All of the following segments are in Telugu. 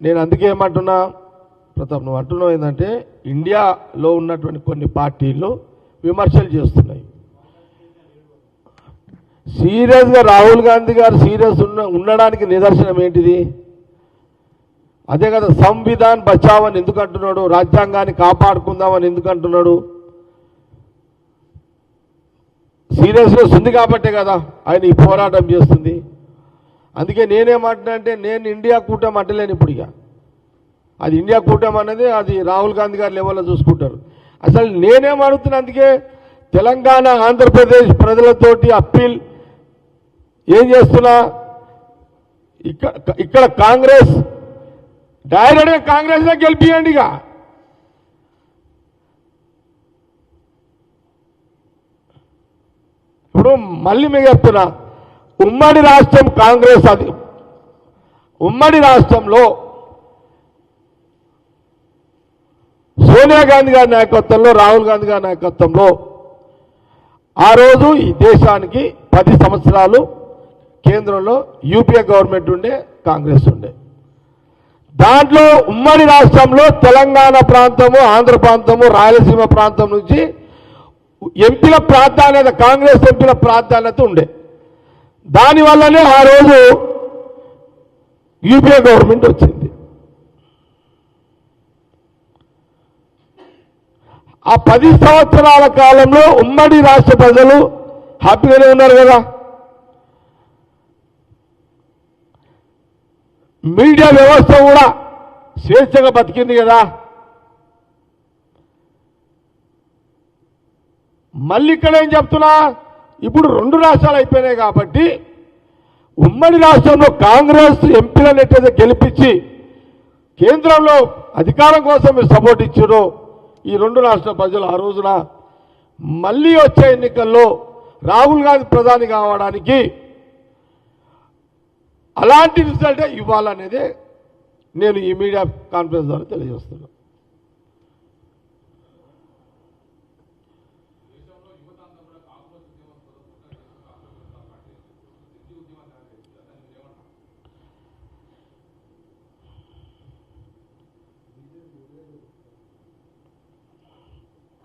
నేను అందుకే ఏమంటున్నా ప్రతాప్, నువ్వు అంటున్నావు ఏంటంటే ఇండియాలో ఉన్నటువంటి కొన్ని పార్టీలు విమర్శలు చేస్తున్నాయి. సీరియస్గా రాహుల్ గాంధీ గారు సీరియస్ ఉండడానికి నిదర్శనం ఏంటిది? అదే కదా, సంవిధాన్ బచావ్ అని ఎందుకు అంటున్నాడు, రాజ్యాంగాన్ని కాపాడుకుందామని ఎందుకు అంటున్నాడు? సీరియస్నెస్ ఉంది కాబట్టే కదా ఆయన ఈ పోరాటం చేస్తుంది. అందుకే నేనేమంటున్నా అంటే, నేను ఇండియా కూటమి అంటలేను ఇప్పుడు. ఇక అది ఇండియా కూటమి అనేది అది రాహుల్ గాంధీ గారి లెవెల్లో చూసుకుంటారు. అసలు నేనేమడుగుతున్నా, అందుకే తెలంగాణ ఆంధ్రప్రదేశ్ ప్రజలతోటి అప్పీల్ ఏం చేస్తున్నా, ఇక్కడ కాంగ్రెస్ డైరెక్ట్గా కాంగ్రెస్లో గెలిపియండి. ఇక ఇప్పుడు మళ్ళీ మీకు చెప్తున్నా, ఉమ్మడి రాష్ట్రం కాంగ్రెస్, అది ఉమ్మడి రాష్ట్రంలో సోనియా గాంధీ గారి నాయకత్వంలో, రాహుల్ గాంధీ గారి నాయకత్వంలో ఆ రోజు ఈ దేశానికి 10 సంవత్సరాలు కేంద్రంలో యూపీఏ గవర్నమెంట్ ఉండే, కాంగ్రెస్ ఉండే. దాంట్లో ఉమ్మడి రాష్ట్రంలో తెలంగాణ ప్రాంతము, ఆంధ్ర ప్రాంతము, రాయలసీమ ప్రాంతం నుంచి ఎంపీల ప్రాధాన్యత, కాంగ్రెస్ ఎంపీల ప్రాధాన్యత ఉండే. దానివల్లనే ఆ రోజు యూపీఏ గవర్నమెంట్ వచ్చింది. ఆ 10 సంవత్సరాల కాలంలో ఉమ్మడి రాష్ట్ర ప్రజలు హ్యాపీగానే ఉన్నారు కదా. మీడియా వ్యవస్థ కూడా స్వేచ్ఛగా బతికింది కదా. మళ్ళీ ఇక్కడ ఏం చెప్తున్నా, ఇప్పుడు 2 రాష్ట్రాలు అయిపోయినాయి కాబట్టి ఉమ్మడి రాష్ట్రంలో కాంగ్రెస్ ఎంపీలను ఎట్టయితే గెలిపించి కేంద్రంలో అధికారం కోసం మీరు సపోర్ట్ ఇచ్చారో ఈ 2 రాష్ట్ర ప్రజలు ఆ రోజున మళ్ళీ వచ్చే ఎన్నికల్లో రాహుల్ గాంధీ ప్రధాని కావడానికి అలాంటి రిజల్ట్ ఇవ్వాలనేదే నేను ఈ మీడియా కాన్ఫరెన్స్ ద్వారా తెలియజేస్తున్నాను.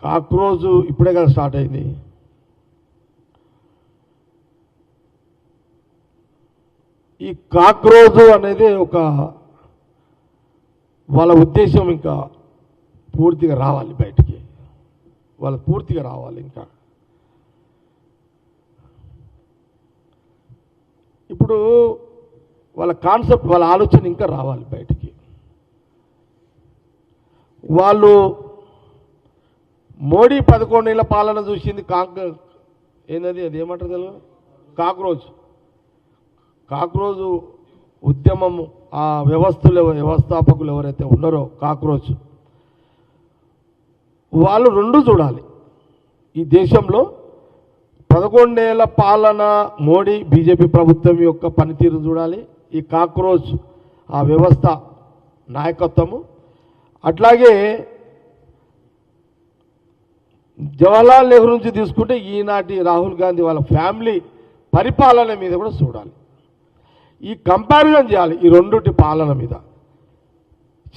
కాక్రోజు ఇప్పుడే కదా స్టార్ట్ అయింది. ఈ కాక్రోజు అనేది ఒక వాళ్ళ ఉద్దేశం ఇంకా పూర్తిగా రావాలి బయటికి, వాళ్ళ పూర్తిగా రావాలి. ఇంకా ఇప్పుడు వాళ్ళ కాన్సెప్ట్, వాళ్ళ ఆలోచన ఇంకా రావాలి బయటికి. వాళ్ళు మోడీ 11 ఏళ్ల పాలన చూసింది, ఏంటది, అది ఏమంటారు తెలుగు, కాక్రోజు ఉద్యమము, ఆ వ్యవస్థాపకులు ఎవరైతే ఉన్నారో కాక్రోచ్, వాళ్ళు 2 చూడాలి. ఈ దేశంలో 11 ఏళ్ల పాలన మోడీ బీజేపీ ప్రభుత్వం యొక్క పనితీరు చూడాలి, ఈ కాక్రోచ్ ఆ వ్యవస్థ నాయకత్వము. అట్లాగే జవహర్లాల్ నెహ్రూ నుంచి తీసుకుంటే ఈనాటి రాహుల్ గాంధీ వాళ్ళ ఫ్యామిలీ పరిపాలన మీద కూడా చూడాలి. ఈ కంపారిజన్ చేయాలి ఈ 2 పాలన మీద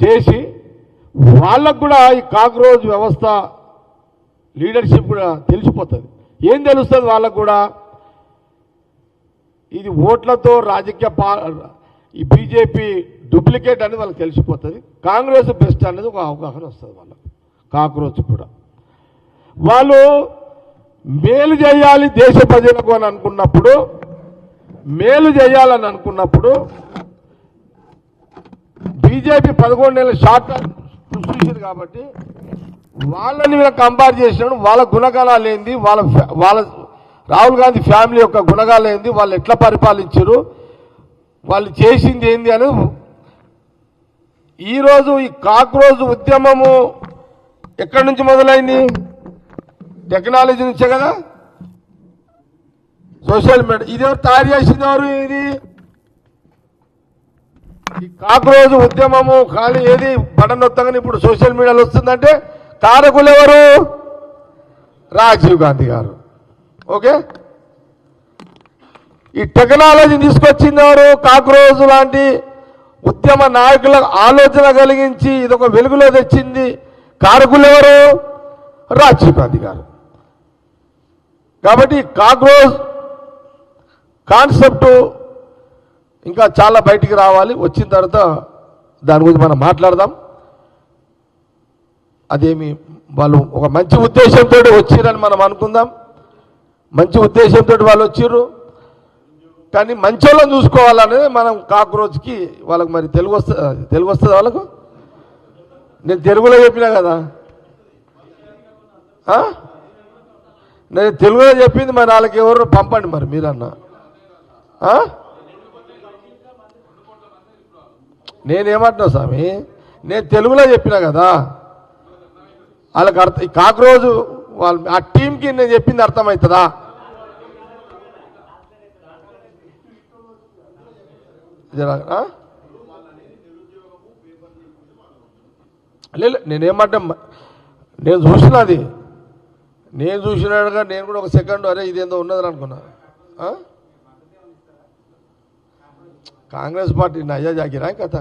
చేసి, వాళ్ళకు కూడా ఈ కాక్రోచ్ వ్యవస్థ లీడర్షిప్ కూడా తెలిసిపోతుంది. ఏం తెలుస్తుంది వాళ్ళకు కూడా, ఇది ఓట్లతో రాజకీయ ఈ బీజేపీ డూప్లికేట్ అనేది వాళ్ళకి తెలిసిపోతుంది. కాంగ్రెస్ బెస్ట్ అనేది ఒక అవగాహన వస్తుంది వాళ్ళకు. కాక్రోచ్ కూడా వాళ్ళు మేలు చేయాలి దేశ ప్రజలకు అని అనుకున్నప్పుడు, మేలు చేయాలని అనుకున్నప్పుడు బీజేపీ 11 ఏళ్ళ షార్ట్ చూసింది కాబట్టి వాళ్ళని మీద కంపేర్ చేసినప్పుడు వాళ్ళ గుణగణాలు ఏంది, వాళ్ళ రాహుల్ గాంధీ ఫ్యామిలీ యొక్క గుణగాలు ఏంది, వాళ్ళు ఎట్లా పరిపాలించారు, వాళ్ళు చేసింది ఏంది అని. ఈరోజు ఈ కాక్రోచ్ ఉద్యమము ఎక్కడి నుంచి మొదలైంది? టెక్నాలజీ నుంచే కదా, సోషల్ మీడియా. ఇది ఎవరు తయారు చేసింది? ఎవరు ఇది? ఈ కాక్రోచ్ ఉద్యమము ఖాళీ ఏది బటన్ నొత్తగానే ఇప్పుడు సోషల్ మీడియాలో వస్తుందంటే కారకులు ఎవరు? రాజీవ్ గాంధీ గారు. ఓకే, ఈ టెక్నాలజీ తీసుకొచ్చింది ఎవరు? కాక్రోచ్ లాంటి ఉద్యమ నాయకుల ఆలోచన కలిగించి ఇదొక వెలుగులో తెచ్చింది కారకులు ఎవరు? రాజీవ్ గాంధీ గారు. కాబట్టి కాక్రోచ్ కాన్సెప్ట్ ఇంకా చాలా బయటికి రావాలి. వచ్చిన తర్వాత దాని గురించి మనం మాట్లాడదాం. అదేమి వాళ్ళు ఒక మంచి ఉద్దేశంతో వచ్చిరని మనం అనుకుందాం. మంచి ఉద్దేశంతో వాళ్ళు వచ్చిర్రు, కానీ మంచోళ్ళని చూసుకోవాలనేది మనం కాక్రోచ్కి వాళ్ళకి మరి తెలుగు వస్తుంది వాళ్ళకు. నేను తెలుగులో చెప్పినా కదా, నేను తెలుగులో చెప్పింది మరి వాళ్ళకి ఎవరు పంపండి మరి మీరన్నా. నేనేమంటున్నా స్వామి, నేను తెలుగులో చెప్పినా కదా వాళ్ళకి అర్థం. కాక్రోజు వాళ్ళు ఆ టీంకి నేను చెప్పింది అర్థమవుతుందా? లేదు, నేనేమంటా, నేను చూసినది, నేను చూసినాడుగా నేను కూడా ఒక సెకండ్ అరే ఇదేందో ఉన్నదని అనుకున్నా. కాంగ్రెస్ పార్టీ నయ్యా జాగిరా కథ.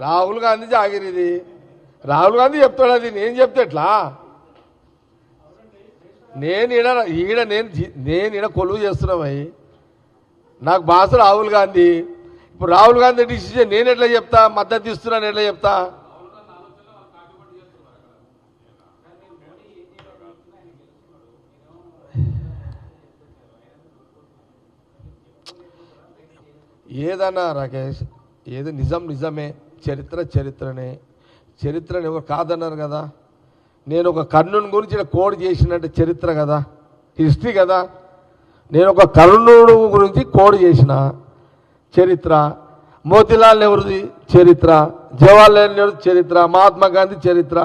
రాహుల్ గాంధీ జాగిరి ఇది. రాహుల్ గాంధీ చెప్తాడు, అది నేను చెప్తే ఎట్లా? నేను ఈడ కొలువు చేస్తున్నామయ్యి. నాకు బాస రాహుల్ గాంధీ. ఇప్పుడు రాహుల్ గాంధీ డిసిజన్ నేను ఎట్లా చెప్తా? మద్దతు ఇస్తున్నాను ఎట్లా చెప్తా? ఏదన్నా రాకేష్, ఏది నిజం నిజమే, చరిత్ర చరిత్రనే. చరిత్రని ఎవరు కాదన్నారు కదా. నేను ఒక కర్ణుని గురించి కోడ్ చేసినట్టు చరిత్ర కదా, హిస్టరీ కదా. నేను ఒక కర్ణుడు గురించి కోడ్ చేసిన చరిత్ర. మోతీలాల్ నెహ్రూది చరిత్ర, జవహర్లాల్ నెహ్రూ చరిత్ర, మహాత్మా గాంధీ చరిత్ర,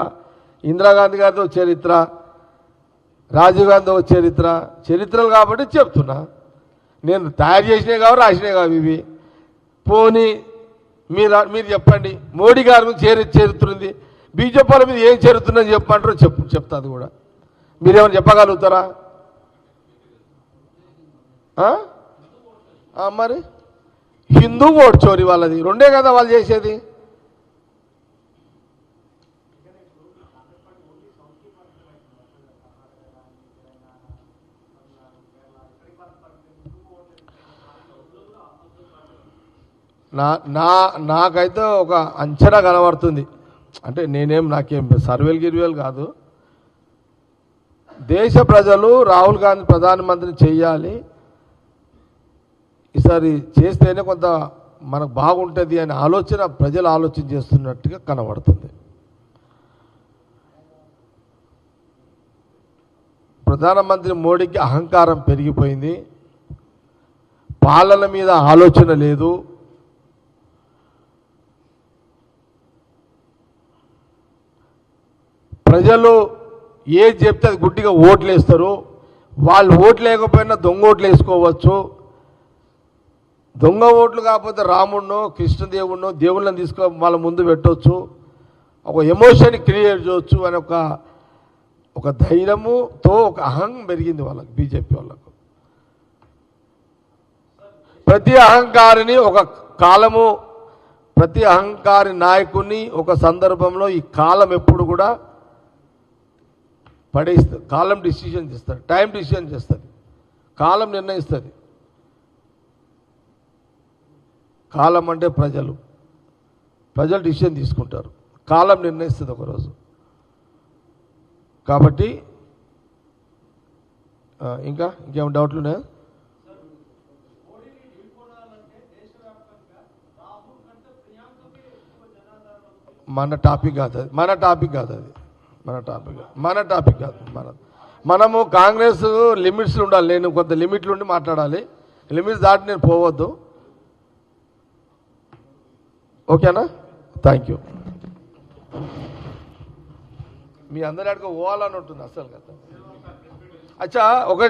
ఇందిరాగాంధీ గారితో చరిత్ర, రాజీవ్ గాంధీ చరిత్ర. చరిత్రలు కాబట్టి చెప్తున్నా. నేను తయారు చేసినవి కావు, రాసినవి కావు ఇవి. పోనీ మీరు చెప్పండి, మోడీ గారి గురించి చరిత్ర ఉంది, బీజేపీ వాళ్ళ మీద ఏం చరిత్ర ఉందని చెప్పమంటారో చెప్తా. అది కూడా మీరేమైనా చెప్పగలుగుతారా? మరి హిందూ ఓటు చోరీ వాళ్ళది, రెండే కదా వాళ్ళు చేసేది. నాకైతే ఒక అంచనా కనబడుతుంది. అంటే నాకేం సర్వేలు గిర్వేలు కాదు. దేశ ప్రజలు రాహుల్ గాంధీ ప్రధానమంత్రిని చెయ్యాలి, ఈసారి చేస్తేనే కొంత మనకు బాగుంటుంది అనే ఆలోచన ప్రజలు ఆలోచన చేస్తున్నట్టుగా కనబడుతుంది. ప్రధానమంత్రి మోడీకి అహంకారం పెరిగిపోయింది, పాలన మీద ఆలోచన లేదు. ప్రజలు ఏది చెప్తే అది గుడ్డిగా ఓట్లు వేస్తారు. వాళ్ళు ఓట్లు లేకపోయినా దొంగ ఓట్లు వేసుకోవచ్చు. దొంగ ఓట్లు కాకపోతే రాముడినో కృష్ణదేవుడినో దేవుళ్ళని వాళ్ళ ముందు పెట్టవచ్చు, ఒక ఎమోషన్ క్రియేట్ చేయవచ్చు అని ఒక ధైర్యముతో ఒక అహం పెరిగింది వాళ్ళకి, బీజేపీ వాళ్ళకు. ప్రతి అహంకారిని ఒక కాలము, ప్రతి అహంకారి నాయకుడిని ఒక సందర్భంలో ఈ కాలం ఎప్పుడు కూడా పడేస్తుంది. కాలం డిసిషన్ చేస్తుంది, టైం డిసిషన్ చేస్తుంది, కాలం నిర్ణయిస్తుంది. కాలం అంటే ప్రజలు డిసిషన్ తీసుకుంటారు, కాలం నిర్ణయిస్తుంది ఒకరోజు. కాబట్టి ఇంకేమైనా డౌట్లు ఉన్నాయా? మన టాపిక్ కాదు అది. మనము కాంగ్రెస్ లిమిట్స్లో ఉండాలి. నేను కొంత లిమిట్లు ఉండి మాట్లాడాలి, లిమిట్స్ దాటి నేను పోవద్దు. ఓకేనా? Thank you. మీ అందరి అడిగి పోవాలని ఉంటుంది అసలు కదా. అచ్చా, ఒకటి